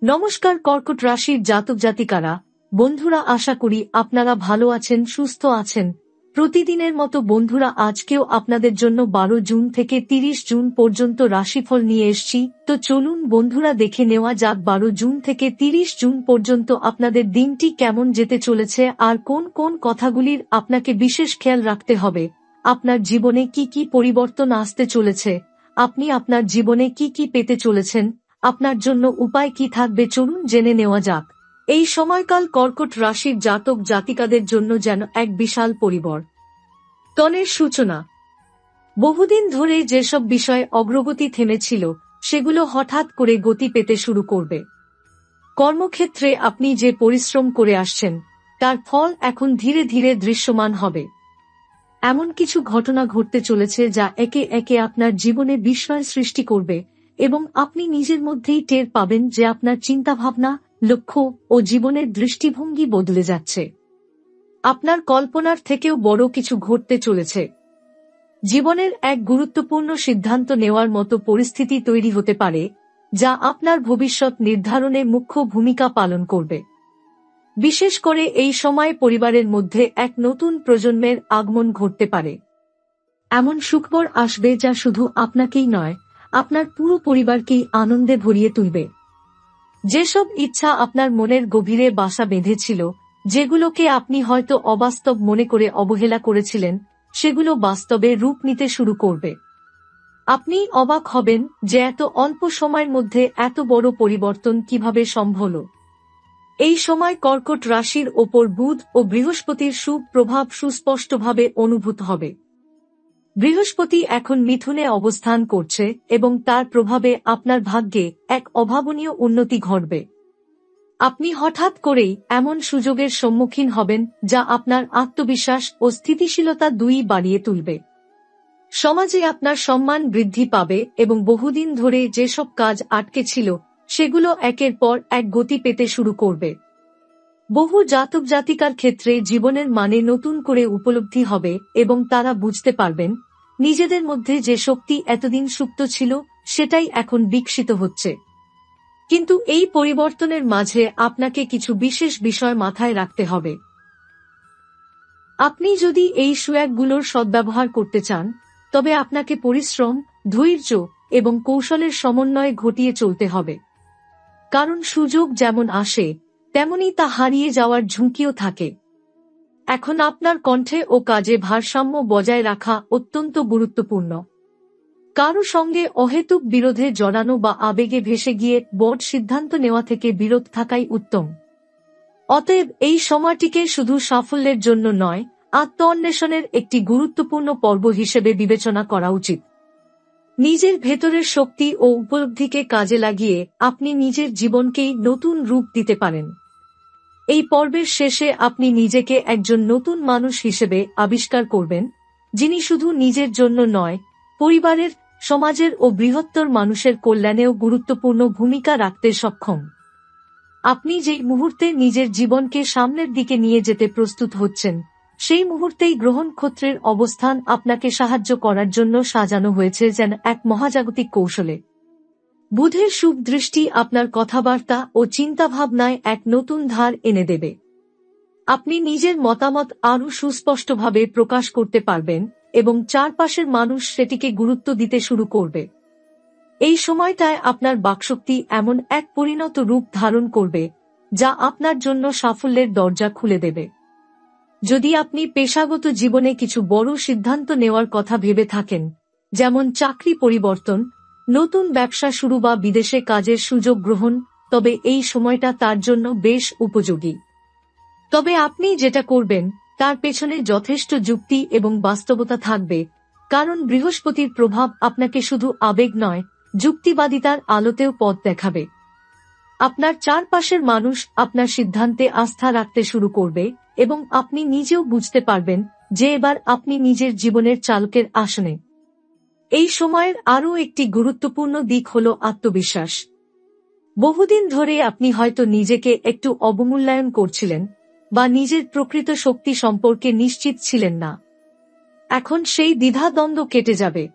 নমস্কার কর্কট রাশির জাতক জাতিকারা, বন্ধুরা, আশা করি আপনারা ভালো আছেন, সুস্থ আছেন। প্রতিদিনের মতো বন্ধুরা, আজকেও আপনাদের জন্য 12 জুন থেকে 30 জুন পর্যন্ত রাশিফল নিয়ে এসেছি। তো চলুন বন্ধুরা, দেখে নেওয়া যাক 12 জুন থেকে 30 জুন পর্যন্ত আপনাদের দিনটি কেমন যেতে চলেছে আর কোন কোন কথাগুলির আপনাকে বিশেষ খেয়াল রাখতে হবে। আপনার জীবনে কি কি পরিবর্তন আসতে চলেছে, আপনি আপনার জীবনে কি কি পেতে চলেছেন, আপনার জন্য উপায় কি থাকবে, চলুন জেনে নেওয়া যাক। এই সময়কাল কর্কট রাশির জাতক জাতিকাদের জন্য যেন এক বিশাল পরিবর্তনের সূচনা। বহুদিন ধরে যেসব বিষয়ে অগ্রগতি থেমেছিল সেগুলো হঠাৎ করে গতি পেতে শুরু করবে। কর্মক্ষেত্রে আপনি যে পরিশ্রম করে আসছেন তার ফল এখন ধীরে ধীরে দৃশ্যমান হবে। এমন কিছু ঘটনা ঘটতে চলেছে যা একে একে আপনার জীবনে বিস্ময় সৃষ্টি করবে এবং আপনি নিজের মধ্যেই টের পাবেন যে আপনার চিন্তাভাবনা, লক্ষ্য ও জীবনের দৃষ্টিভঙ্গি বদলে যাচ্ছে। আপনার কল্পনার থেকেও বড় কিছু ঘটতে চলেছে। জীবনের এক গুরুত্বপূর্ণ সিদ্ধান্ত নেওয়ার মতো পরিস্থিতি তৈরি হতে পারে যা আপনার ভবিষ্যৎ নির্ধারণে মুখ্য ভূমিকা পালন করবে। বিশেষ করে এই সময় পরিবারের মধ্যে এক নতুন প্রজন্মের আগমন ঘটতে পারে। এমন সুখবর আসবে যা শুধু আপনাকেই নয়, আপনার পুরো পরিবারকেই আনন্দে ভরিয়ে তুলবে। যেসব ইচ্ছা আপনার মনের গভীরে বাসা বেঁধেছিল, যেগুলোকে আপনি হয়তো অবাস্তব মনে করে অবহেলা করেছিলেন, সেগুলো বাস্তবে রূপ নিতে শুরু করবে। আপনি অবাক হবেন যে এত অল্প সময়ের মধ্যে এত বড় পরিবর্তন কিভাবে সম্ভব হলো। এই সময় কর্কট রাশির ওপর বুধ ও বৃহস্পতির সুপ্রভাব সুস্পষ্টভাবে অনুভূত হবে। বৃহস্পতি এখন মিথুনে অবস্থান করছে এবং তার প্রভাবে আপনার ভাগ্যে এক অভাবনীয় উন্নতি ঘটবে। আপনি হঠাৎ করেই এমন সুযোগের সম্মুখীন হবেন যা আপনার আত্মবিশ্বাস ও স্থিতিশীলতা দুই বাড়িয়ে তুলবে। সমাজে আপনার সম্মান বৃদ্ধি পাবে এবং বহুদিন ধরে যেসব কাজ আটকে ছিল সেগুলো একের পর এক গতি পেতে শুরু করবে। বহু জাতক জাতিকার ক্ষেত্রে জীবনের মানে নতুন করে উপলব্ধি হবে এবং তারা বুঝতে পারবেন নিজেদের মধ্যে যে শক্তি এতদিন সুপ্ত ছিল সেটাই এখন বিকশিত হচ্ছে। কিন্তু এই পরিবর্তনের মাঝে আপনাকে কিছু বিশেষ বিষয় মাথায় রাখতে হবে। আপনি যদি এই সুযোগগুলোর সদ্ব্যবহার করতে চান তবে আপনাকে পরিশ্রম, ধৈর্য এবং কৌশলের সমন্বয়ে ঘটিয়ে চলতে হবে। কারণ সুযোগ যেমন আসে তেমনি তা হারিয়ে যাওয়ার ঝুঁকিও থাকে। এখন আপনার কণ্ঠে ও কাজে ভারসাম্য বজায় রাখা অত্যন্ত গুরুত্বপূর্ণ। কারো সঙ্গে অহেতুক বিরোধে জড়ানো বা আবেগে ভেসে গিয়ে বড় সিদ্ধান্ত নেওয়া থেকে বিরত থাকাই উত্তম। অতএব এই সময়টিকে শুধু সাফল্যের জন্য নয়, আত্ম-অন্বেষণের একটি গুরুত্বপূর্ণ পর্ব হিসেবে বিবেচনা করা উচিত। নিজের ভেতরের শক্তি ও উপলব্ধিকে কাজে লাগিয়ে আপনি নিজের জীবনকেই নতুন রূপ দিতে পারেন। এই পর্বের শেষে আপনি নিজেকে একজন নতুন মানুষ হিসেবে আবিষ্কার করবেন, যিনি শুধু নিজের জন্য নয়, পরিবারের, সমাজের ও বৃহত্তর মানুষের কল্যাণেও গুরুত্বপূর্ণ ভূমিকা রাখতে সক্ষম। আপনি যে মুহূর্তে নিজের জীবনকে সামনের দিকে নিয়ে যেতে প্রস্তুত হচ্ছেন, সেই মুহূর্তেই গ্রহনক্ষত্রের অবস্থান আপনাকে সাহায্য করার জন্য সাজানো হয়েছে যেন এক মহাজাগতিক কৌশলে। বুধের শুভ দৃষ্টি আপনার কথাবার্তা ও চিন্তাভাবনায় এক নতুন ধার এনে দেবে। আপনি নিজের মতামত আরও সুস্পষ্টভাবে প্রকাশ করতে পারবেন এবং চারপাশের মানুষ সেটিকে গুরুত্ব দিতে শুরু করবে। এই সময়টায় আপনার বাকশক্তি এমন এক পরিণত রূপ ধারণ করবে যা আপনার জন্য সাফল্যের দরজা খুলে দেবে। যদি আপনি পেশাগত জীবনে কিছু বড় সিদ্ধান্ত নেওয়ার কথা ভেবে থাকেন, যেমন চাকরি পরিবর্তন, নতুন ব্যবসা শুরু বা বিদেশে কাজের সুযোগ গ্রহণ, তবে এই সময়টা তার জন্য বেশ উপযোগী। তবে আপনি যেটা করবেন তার পেছনে যথেষ্ট যুক্তি এবং বাস্তবতা থাকবে, কারণ বৃহস্পতির প্রভাব আপনাকে শুধু আবেগ নয়, যুক্তিবাদিতার আলোতেও পথ দেখাবে। আপনার চারপাশের মানুষ আপনার সিদ্ধান্তে আস্থা রাখতে শুরু করবে এবং আপনি নিজেও বুঝতে পারবেন যে এবার আপনি নিজের জীবনের চালকের আসনে। এই সময়ের আরও একটি গুরুত্বপূর্ণ দিক হল আত্মবিশ্বাস। বহুদিন ধরে আপনি হয়তো নিজেকে একটু অবমূল্যায়ন করছিলেন বা নিজের প্রকৃত শক্তি সম্পর্কে নিশ্চিত ছিলেন না। এখন সেই দ্বিধাদ্বন্দ্ব কেটে যাবে।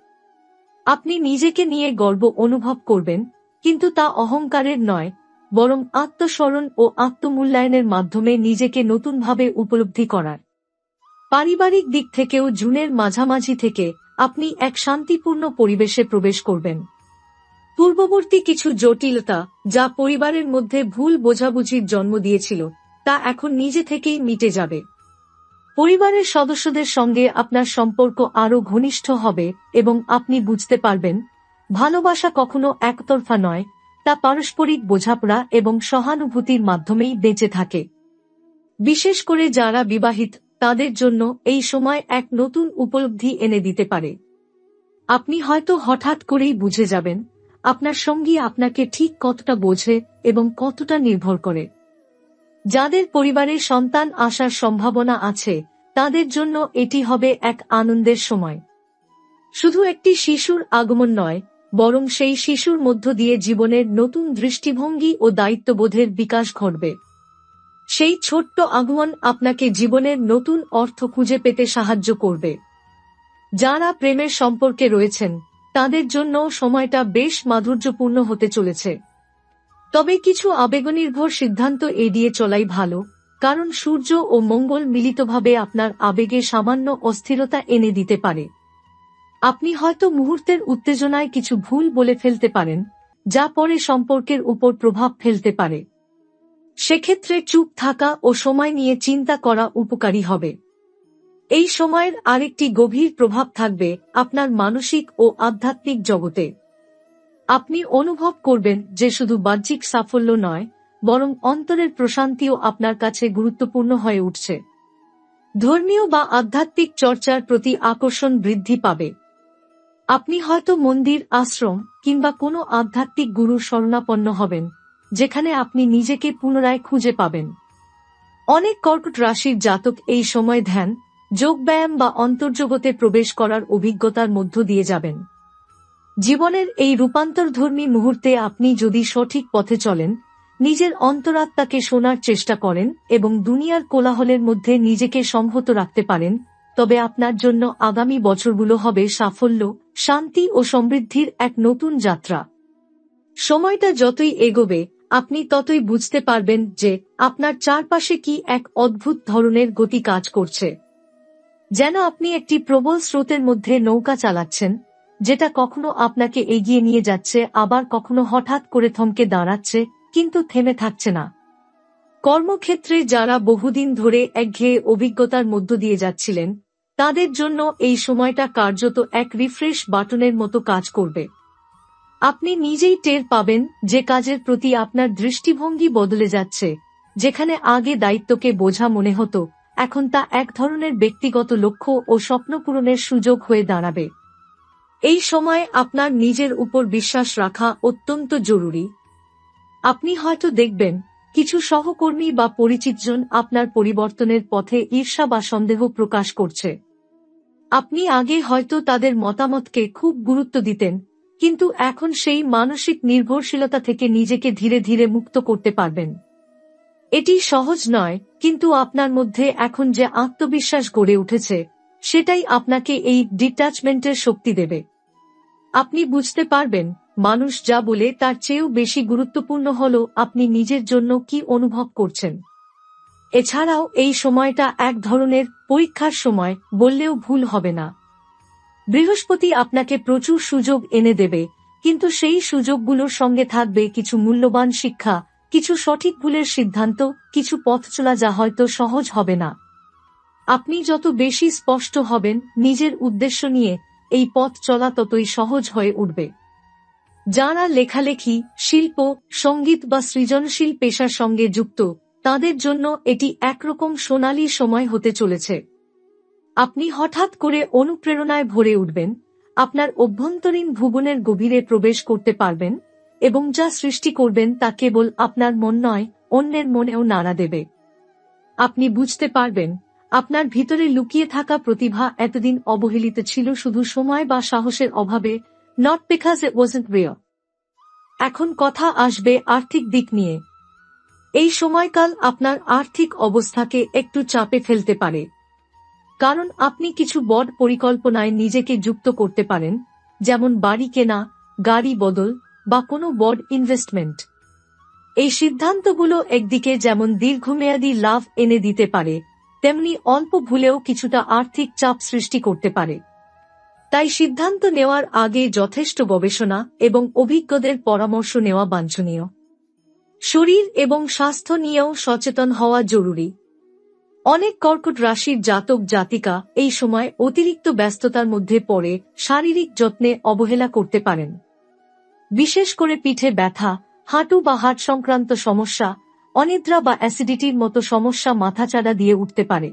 আপনি নিজেকে নিয়ে গর্ব অনুভব করবেন, কিন্তু তা অহংকারের নয়, বরং আত্মস্মরণ ও আত্মমূল্যায়নের মাধ্যমে নিজেকে নতুনভাবে উপলব্ধি করার। পারিবারিক দিক থেকেও জুনের মাঝামাঝি থেকে আপনি এক শান্তিপূর্ণ পরিবেশে প্রবেশ করবেন। পূর্ববর্তী কিছু জটিলতা যা পরিবারের মধ্যে ভুল বোঝাবুঝির জন্ম দিয়েছিল তা এখন নিজে থেকেই মিটে যাবে। পরিবারের সদস্যদের সঙ্গে আপনার সম্পর্ক আরও ঘনিষ্ঠ হবে এবং আপনি বুঝতে পারবেন ভালোবাসা কখনো একতরফা নয়, তা পারস্পরিক বোঝাপড়া এবং সহানুভূতির মাধ্যমেই বেঁচে থাকে। বিশেষ করে যারা বিবাহিত তাদের জন্য এই সময় এক নতুন উপলব্ধি এনে দিতে পারে। আপনি হয়তো হঠাৎ করেই বুঝে যাবেন আপনার সঙ্গী আপনাকে ঠিক কতটা বোঝে এবং কতটা নির্ভর করে। যাদের পরিবারে সন্তান আসার সম্ভাবনা আছে তাদের জন্য এটি হবে এক আনন্দের সময়। শুধু একটি শিশুর আগমন নয়, বরং সেই শিশুর মধ্য দিয়ে জীবনের নতুন দৃষ্টিভঙ্গি ও দায়িত্ববোধের বিকাশ ঘটবে। সেই ছোট্ট আগমন আপনাকে জীবনের নতুন অর্থ খুঁজে পেতে সাহায্য করবে। যারা প্রেমের সম্পর্কে রয়েছেন তাদের জন্য সময়টা বেশ মাধুর্যপূর্ণ হতে চলেছে। তবে কিছু আবেগনির্ভর সিদ্ধান্ত এড়িয়ে চলাই ভালো, কারণ সূর্য ও মঙ্গল মিলিতভাবে আপনার আবেগে সামান্য অস্থিরতা এনে দিতে পারে। আপনি হয়তো মুহূর্তের উত্তেজনায় কিছু ভুল বলে ফেলতে পারেন, যা পরে সম্পর্কের উপর প্রভাব ফেলতে পারে। সেক্ষেত্রে চুপ থাকা ও সময় নিয়ে চিন্তা করা উপকারী হবে। এই সময়ের আরেকটি গভীর প্রভাব থাকবে আপনার মানসিক ও আধ্যাত্মিক জগতে। আপনি অনুভব করবেন যে শুধু বাহ্যিক সাফল্য নয়, বরং অন্তরের প্রশান্তিও আপনার কাছে গুরুত্বপূর্ণ হয়ে উঠছে। ধর্মীয় বা আধ্যাত্মিক চর্চার প্রতি আকর্ষণ বৃদ্ধি পাবে। আপনি হয়তো মন্দির, আশ্রম কিংবা কোনো আধ্যাত্মিক গুরুর শরণাপন্ন হবেন, যেখানে আপনি নিজেকে পুনরায় খুঁজে পাবেন। অনেক কর্কট রাশির জাতক এই সময় ধ্যান, যোগব্যায়াম বা অন্তর্জগতে প্রবেশ করার অভিজ্ঞতার মধ্য দিয়ে যাবেন। জীবনের এই রূপান্তরধর্মী মুহূর্তে আপনি যদি সঠিক পথে চলেন, নিজের অন্তরাত্মাকে শোনার চেষ্টা করেন এবং দুনিয়ার কোলাহলের মধ্যে নিজেকে সংহত রাখতে পারেন, তবে আপনার জন্য আগামী বছরগুলো হবে সাফল্য, শান্তি ও সমৃদ্ধির এক নতুন যাত্রা। সময়টা যতই এগোবে আপনি ততই বুঝতে পারবেন যে আপনার চারপাশে কি এক অদ্ভুত ধরনের গতি কাজ করছে। যেন আপনি একটি প্রবল স্রোতের মধ্যে নৌকা চালাচ্ছেন, যেটা কখনো আপনাকে এগিয়ে নিয়ে যাচ্ছে, আবার কখনো হঠাৎ করে থমকে দাঁড়াচ্ছে, কিন্তু থেমে থাকছে না। কর্মক্ষেত্রে যারা বহুদিন ধরে একঘেয়ে অভিজ্ঞতার মধ্য দিয়ে যাচ্ছিলেন তাদের জন্য এই সময়টা কার্যত এক রিফ্রেশ বাটনের মতো কাজ করবে। আপনি নিজেই টের পাবেন যে কাজের প্রতি আপনার দৃষ্টিভঙ্গি বদলে যাচ্ছে। যেখানে আগে দায়িত্বকে বোঝা মনে হতো, এখন তা এক ধরনের ব্যক্তিগত লক্ষ্য ও স্বপ্ন পূরণের সুযোগ হয়ে দাঁড়াবে। এই সময় আপনার নিজের উপর বিশ্বাস রাখা অত্যন্ত জরুরি। আপনি হয়তো দেখবেন কিছু সহকর্মী বা পরিচিতজন আপনার পরিবর্তনের পথে ঈর্ষা বা সন্দেহ প্রকাশ করছে। আপনি আগে হয়তো তাদের মতামতকে খুব গুরুত্ব দিতেন, কিন্তু এখন সেই মানসিক নির্ভরশীলতা থেকে নিজেকে ধীরে ধীরে মুক্ত করতে পারবেন। এটি সহজ নয়, কিন্তু আপনার মধ্যে এখন যে আত্মবিশ্বাস গড়ে উঠেছে সেটাই আপনাকে এই ডিট্যাচমেন্টের শক্তি দেবে। আপনি বুঝতে পারবেন মানুষ যা বলে তার চেয়েও বেশি গুরুত্বপূর্ণ হলো আপনি নিজের জন্য কি অনুভব করছেন। এছাড়াও এই সময়টা এক ধরনের পরীক্ষার সময় বললেও ভুল হবে না। বৃহস্পতি আপনাকে প্রচুর সুযোগ এনে দেবে, কিন্তু সেই সুযোগগুলোর সঙ্গে থাকবে কিছু মূল্যবান শিক্ষা, কিছু সঠিক ভুলের সিদ্ধান্ত, কিছু পথ চলা যা হয়তো সহজ হবে না। আপনি যত বেশি স্পষ্ট হবেন নিজের উদ্দেশ্য নিয়ে, এই পথ চলা ততই সহজ হয়ে উঠবে। যারা লেখালেখি, শিল্প, সঙ্গীত বা সৃজনশীল পেশার সঙ্গে যুক্ত তাদের জন্য এটি একরকম সোনালী সময় হতে চলেছে। আপনি হঠাৎ করে অনুপ্রেরণায় ভরে উঠবেন, আপনার অভ্যন্তরীণ ভুবনের গভীরে প্রবেশ করতে পারবেন এবং যা সৃষ্টি করবেন তা কেবল আপনার মন নয়, অন্যের মনেও নাড়া দেবে। আপনি বুঝতে পারবেন আপনার ভিতরে লুকিয়ে থাকা প্রতিভা এতদিন অবহেলিত ছিল শুধু সময় বা সাহসের অভাবে, not because it wasn't real. এখন কথা আসবে আর্থিক দিক নিয়ে। এই সময়কাল আপনার আর্থিক অবস্থাকে একটু চাপে ফেলতে পারে, কারণ আপনি কিছু বড় পরিকল্পনায় নিজেকে যুক্ত করতে পারেন, যেমন বাড়ি কেনা, গাড়ি বদল বা কোনো বড় ইনভেস্টমেন্ট। এই সিদ্ধান্তগুলো একদিকে যেমন দীর্ঘমেয়াদী লাভ এনে দিতে পারে, তেমনি অল্প ভুলেও কিছুটা আর্থিক চাপ সৃষ্টি করতে পারে। তাই সিদ্ধান্ত নেওয়ার আগে যথেষ্ট গবেষণা এবং অভিজ্ঞদের পরামর্শ নেওয়া বাঞ্ছনীয়। শরীর এবং স্বাস্থ্য নিয়েও সচেতন হওয়া জরুরি। অনেক কর্কট রাশির জাতক জাতিকা এই সময় অতিরিক্ত ব্যস্ততার মধ্যে পড়ে শারীরিক যত্নে অবহেলা করতে পারেন। বিশেষ করে পিঠে ব্যথা, হাঁটু বা হাড় সংক্রান্ত সমস্যা, অনিদ্রা বা অ্যাসিডিটির মতো সমস্যা মাথাচাড়া দিয়ে উঠতে পারে।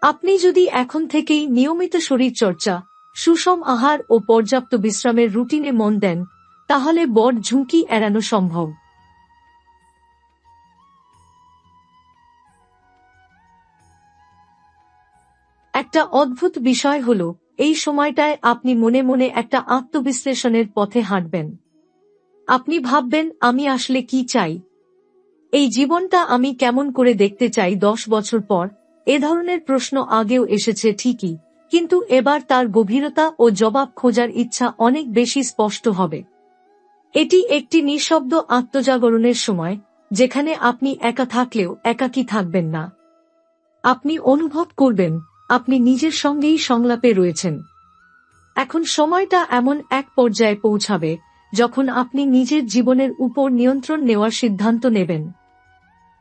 আপনি যদি এখন থেকেই নিয়মিত শরীরচর্চা, সুষম আহার ও পর্যাপ্ত বিশ্রামের রুটিনে মন দেন, তাহলে বড় ঝুঁকি এড়ানো সম্ভব। একটা অদ্ভুত বিষয় হল, এই সময়টায় আপনি মনে মনে একটা আত্মবিশ্লেষণের পথে হাঁটবেন। আপনি ভাববেন, আমি আসলে কি চাই, এই জীবনটা আমি কেমন করে দেখতে চাই 10 বছর পর। এ ধরনের প্রশ্ন আগেও এসেছে ঠিকই, কিন্তু এবার তার গভীরতা ও জবাব খোঁজার ইচ্ছা অনেক বেশি স্পষ্ট হবে। এটি একটি নিঃশব্দ আত্মজাগরণের সময়, যেখানে আপনি একা থাকলেও একাকী থাকবেন না। আপনি অনুভব করবেন আপনি নিজের সঙ্গেই সংলাপে রয়েছেন। এখন সময়টা এমন এক পর্যায়ে পৌঁছাবে যখন আপনি নিজের জীবনের উপর নিয়ন্ত্রণ নেওয়ার সিদ্ধান্ত নেবেন।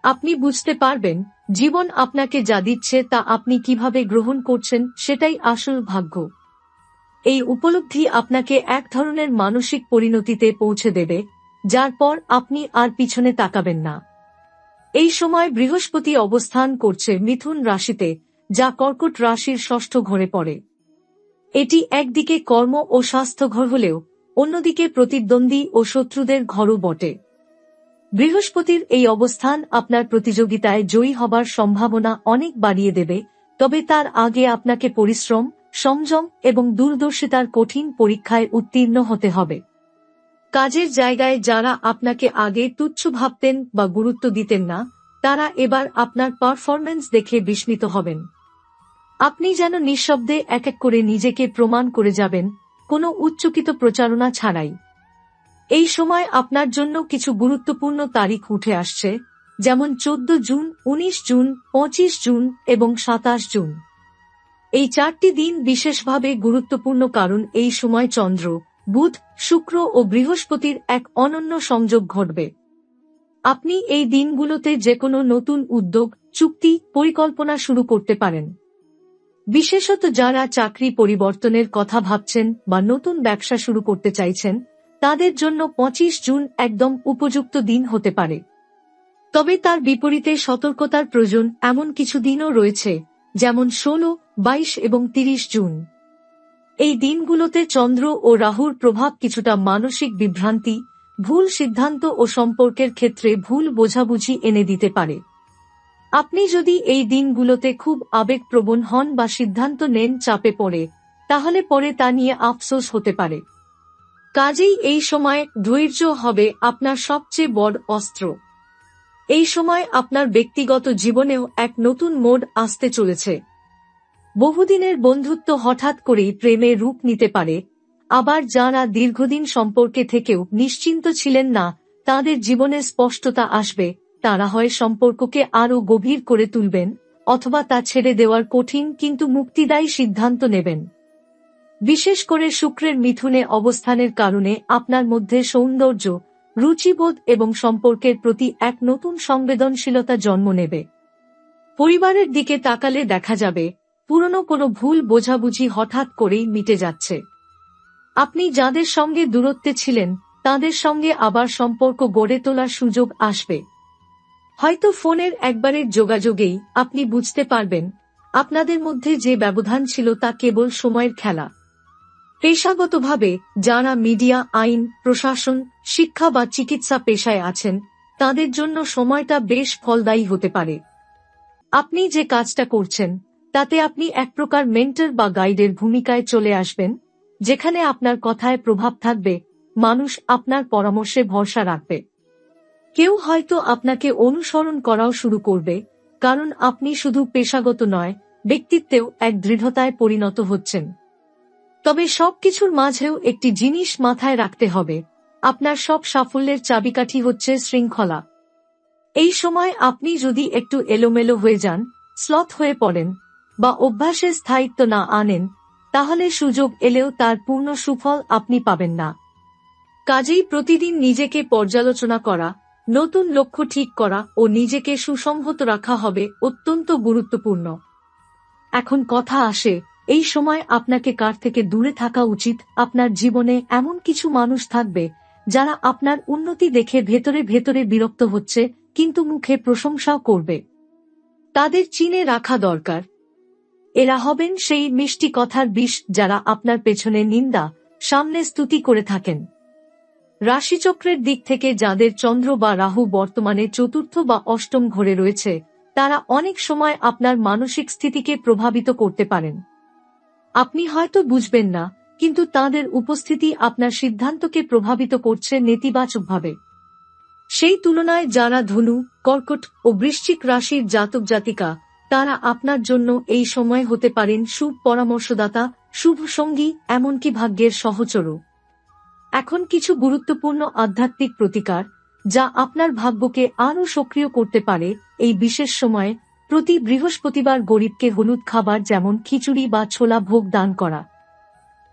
আপনি বুঝতে পারবেন, জীবন আপনাকে যা দিচ্ছে তা আপনি কিভাবে গ্রহণ করছেন সেটাই আসল ভাগ্য। এই উপলব্ধি আপনাকে এক ধরনের মানসিক পরিণতিতে পৌঁছে দেবে, যার পর আপনি আর পিছনে তাকাবেন না। এই সময় বৃহস্পতি অবস্থান করছে মিথুন রাশিতে, যা কর্কট রাশির ষষ্ঠ ঘরে পড়ে। এটি একদিকে কর্ম ও স্বাস্থ্য ঘর হলেও অন্যদিকে প্রতিদ্বন্দ্বী ও শত্রুদের ঘরও বটে। বৃহস্পতির এই অবস্থান আপনার প্রতিযোগিতায় জয়ী হবার সম্ভাবনা অনেক বাড়িয়ে দেবে, তবে তার আগে আপনাকে পরিশ্রম, সংযম এবং দূরদর্শিতার কঠিন পরীক্ষায় উত্তীর্ণ হতে হবে। কাজের জায়গায় যারা আপনাকে আগে তুচ্ছ ভাবতেন বা গুরুত্ব দিতেন না, তারা এবার আপনার পারফরম্যান্স দেখে বিস্মিত হবেন। আপনি যেন নিঃশব্দে এক এক করে নিজেকে প্রমাণ করে যাবেন, কোনো উচ্চকিত প্রচারণা ছাড়াই। এই সময় আপনার জন্য কিছু গুরুত্বপূর্ণ তারিখ উঠে আসছে, যেমন 14 জুন, 19 জুন, 25 জুন এবং 27 জুন। এই 4টি দিন বিশেষভাবে গুরুত্বপূর্ণ কারণ এই সময় চন্দ্র, বুধ, শুক্র ও বৃহস্পতির এক অনন্য সংযোগ ঘটবে। আপনি এই দিনগুলোতে যেকোনো নতুন উদ্যোগ, চুক্তি, পরিকল্পনা শুরু করতে পারেন। বিশেষত যারা চাকরি পরিবর্তনের কথা ভাবছেন বা নতুন ব্যবসা শুরু করতে চাইছেন, তাদের জন্য 25 জুন একদম উপযুক্ত দিন হতে পারে। তবে তার বিপরীতে সতর্কতার প্রয়োজন এমন কিছু দিনও রয়েছে, যেমন 16, 22 এবং 30 জুন। এই দিনগুলোতে চন্দ্র ও রাহুর প্রভাব কিছুটা মানসিক বিভ্রান্তি, ভুল সিদ্ধান্ত ও সম্পর্কের ক্ষেত্রে ভুল বোঝাবুঝি এনে দিতে পারে। আপনি যদি এই দিনগুলোতে খুব আবেগপ্রবণ হন বা সিদ্ধান্ত নেন চাপে পড়ে, তাহলে পরে তা নিয়ে আফসোস হতে পারে। কাজেই এই সময় ধৈর্য হবে আপনার সবচেয়ে বড় অস্ত্র। এই সময় আপনার ব্যক্তিগত জীবনেও এক নতুন মোড় আসতে চলেছে। বহুদিনের বন্ধুত্ব হঠাৎ করেই প্রেমে রূপ নিতে পারে, আবার যারা দীর্ঘদিন সম্পর্কে থেকেও নিশ্চিন্ত ছিলেন না, তাদের জীবনে স্পষ্টতা আসবে। তারা হয় সম্পর্ককে আরও গভীর করে তুলবেন, অথবা তা ছেড়ে দেওয়ার কঠিন কিন্তু মুক্তিদায়ী সিদ্ধান্ত নেবেন। বিশেষ করে শুক্রের মিথুনে অবস্থানের কারণে আপনার মধ্যে সৌন্দর্য, রুচিবোধ এবং সম্পর্কের প্রতি এক নতুন সংবেদনশীলতা জন্ম নেবে। পরিবারের দিকে তাকালে দেখা যাবে পুরনো কোনো ভুল বোঝাবুঝি হঠাৎ করেই মিটে যাচ্ছে। আপনি যাদের সঙ্গে দূরত্বে ছিলেন, তাদের সঙ্গে আবার সম্পর্ক গড়ে তোলার সুযোগ আসবে। হয়তো ফোনের একবারের যোগাযোগেই আপনি বুঝতে পারবেন আপনাদের মধ্যে যে ব্যবধান ছিল তা কেবল সময়ের খেলা। পেশাগতভাবে যারা মিডিয়া, আইন, প্রশাসন, শিক্ষা বা চিকিৎসা পেশায় আছেন, তাদের জন্য সময়টা বেশ ফলদায়ী হতে পারে। আপনি যে কাজটা করছেন তাতে আপনি এক প্রকার মেন্টর বা গাইডের ভূমিকায় চলে আসবেন, যেখানে আপনার কথায় প্রভাব থাকবে, মানুষ আপনার পরামর্শে ভরসা রাখবে। কেউ হয়তো আপনাকে অনুসরণ করাও শুরু করবে, কারণ আপনি শুধু পেশাগত নয়, ব্যক্তিত্বেও এক দৃঢ়তায় পরিণত হচ্ছেন। তবে সবকিছুর মাঝেও একটি জিনিস মাথায় রাখতে হবে, আপনার সব সাফল্যের চাবিকাঠি হচ্ছে শৃঙ্খলা। এই সময় আপনি যদি একটু এলোমেলো হয়ে যান, স্লথ হয়ে পড়েন বা অভ্যাসে স্থায়িত্ব না আনেন, তাহলে সুযোগ এলেও তার পূর্ণ সুফল আপনি পাবেন না। কাজেই প্রতিদিন নিজেকে পর্যালোচনা করা, নতুন লক্ষ্য ঠিক করা ও নিজেকে সুসংহত রাখা হবে অত্যন্ত গুরুত্বপূর্ণ। এখন কথা আসে, এই সময় আপনাকে কার থেকে দূরে থাকা উচিত। আপনার জীবনে এমন কিছু মানুষ থাকবে যারা আপনার উন্নতি দেখে ভেতরে ভেতরে বিরক্ত হচ্ছে, কিন্তু মুখে প্রশংসাও করবে। তাদের চিনে রাখা দরকার। এরা হবেন সেই মিষ্টি কথার বিষ যারা আপনার পেছনে নিন্দা, সামনে স্তুতি করে থাকেন। রাশিচক্রের দিক থেকে যাদের চন্দ্র বা রাহু বর্তমানে চতুর্থ বা অষ্টম ঘরে রয়েছে, তারা অনেক সময় আপনার মানসিক স্থিতিকে প্রভাবিত করতে পারেন। আপনি হয়তো বুঝবেন না, কিন্তু তাদের উপস্থিতি আপনার সিদ্ধান্তকে প্রভাবিত করছে নেতিবাচকভাবে। সেই তুলনায় যারা ধনু, কর্কট ও বৃশ্চিক রাশির জাতক জাতিকা, তারা আপনার জন্য এই সময় হতে পারেন শুভ পরামর্শদাতা, শুভ সঙ্গী, এমনকি ভাগ্যের সহচরও। এখন কিছু গুরুত্বপূর্ণ আধ্যাত্মিক প্রতিকার যা আপনার ভাগ্যকে আরও সক্রিয় করতে পারে। এই বিশেষ সময়ে প্রতি বৃহস্পতিবার গরিবকে হলুদ খাবার যেমন খিচুড়ি বা ছোলা ভোগ দান করা,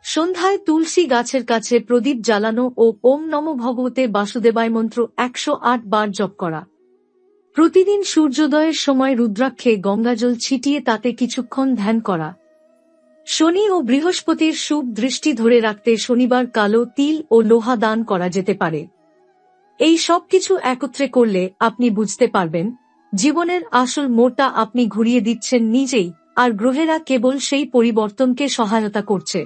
সন্ধ্যায় তুলসী গাছের কাছে প্রদীপ জ্বালানো ও ওম নমো ভগবতে বাসুদেবায় মন্ত্র 108 বার জপ করা, প্রতিদিন সূর্যোদয়ের সময় রুদ্রাক্ষে গঙ্গাজল ছিটিয়ে তাতে কিছুক্ষণ ধ্যান করা। শনি ও বৃহস্পতির শুভ দৃষ্টি ধরে রাখতে শনিবার কালো তিল ও লোহা দান করা যেতে পারে। এই সব কিছু একত্রে করলে আপনি বুঝতে পারবেন জীবনের আসল মোড়টা আপনি ঘুরিয়ে দিচ্ছেন নিজেই, আর গ্রহেরা কেবল সেই পরিবর্তনকে সহায়তা করছে।